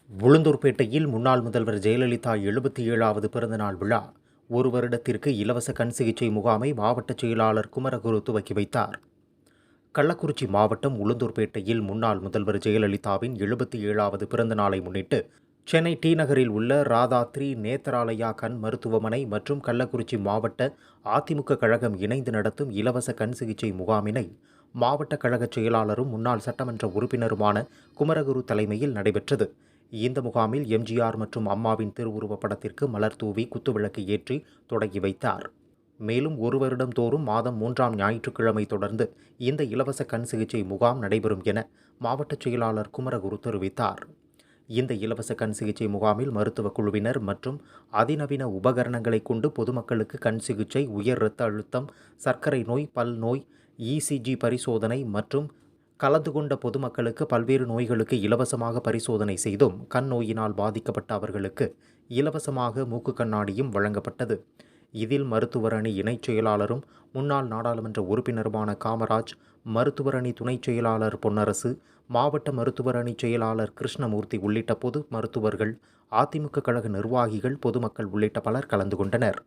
உளுந்தூர்பேட்டையில் முன்னாள் முதல்வர் ஜெயலலிதா 77வது பிறந்தநாள் விழா. ஒரு வருடத்திற்கு இலவச கண் சிகிச்சை முகாமை மாவட்ட செயலாளர் குமரகுரு துவக்கி வைத்தார். கள்ளக்குறிச்சி மாவட்டம் உளுந்தூர்பேட்டையில் முன்னாள் முதல்வர் ஜெயலலிதாவின் 77வது பிறந்த நாளை முன்னிட்டு சென்னை டி நகரில் உள்ள ராதாத்ரி நேத்தராலயா கண் மருத்துவமனை மற்றும் கள்ளக்குறிச்சி மாவட்ட அதிமுக கழகம் இணைந்து நடத்தும் இலவச கண் சிகிச்சை முகாமினை மாவட்ட கழக செயலாளரும் முன்னாள் சட்டமன்ற உறுப்பினருமான குமரகுரு தலைமையில் நடைபெற்றது. இந்த முகாமில் எம்ஜிஆர் மற்றும் அம்மாவின் திருவுருவப் படத்திற்கு மலர் தூவி குத்துவிளக்கு ஏற்றி தொடங்கி வைத்தார். மேலும் ஒரு வருடம் தோறும் மாதம் 3ஆம் ஞாயிற்றுக்கிழமை தொடர்ந்து இந்த இலவச கண் சிகிச்சை முகாம் நடைபெறும் என மாவட்ட செயலாளர் குமரகுரு தெரிவித்தார். இந்த இலவச கண் சிகிச்சை முகாமில் மருத்துவ குழுவினர் மற்றும் அதிநவீன உபகரணங்களை கொண்டு பொதுமக்களுக்கு கண் சிகிச்சை, உயர் இரத்த அழுத்தம், சர்க்கரை நோய், பல் நோய், இசிஜி பரிசோதனை மற்றும் கலந்து கொண்ட பொதுமக்களுக்கு பல்வேறு நோய்களுக்கு இலவசமாக பரிசோதனை செய்தும், கண் நோயினால் பாதிக்கப்பட்ட அவர்களுக்கு இலவசமாக மூக்கு கண்ணாடியும் வழங்கப்பட்டது. இதில் மருத்துவர் அணி இணைச் செயலாளரும் முன்னாள் நாடாளுமன்ற உறுப்பினருமான காமராஜ், மருத்துவர் அணி துணைச் செயலாளர் பொன்னரசு, மாவட்ட மருத்துவர் அணி செயலாளர் கிருஷ்ணமூர்த்தி உள்ளிட்ட பொது மருத்துவர்கள், அதிமுக கழக நிர்வாகிகள், பொதுமக்கள் உள்ளிட்ட பலர் கலந்து கொண்டனர்.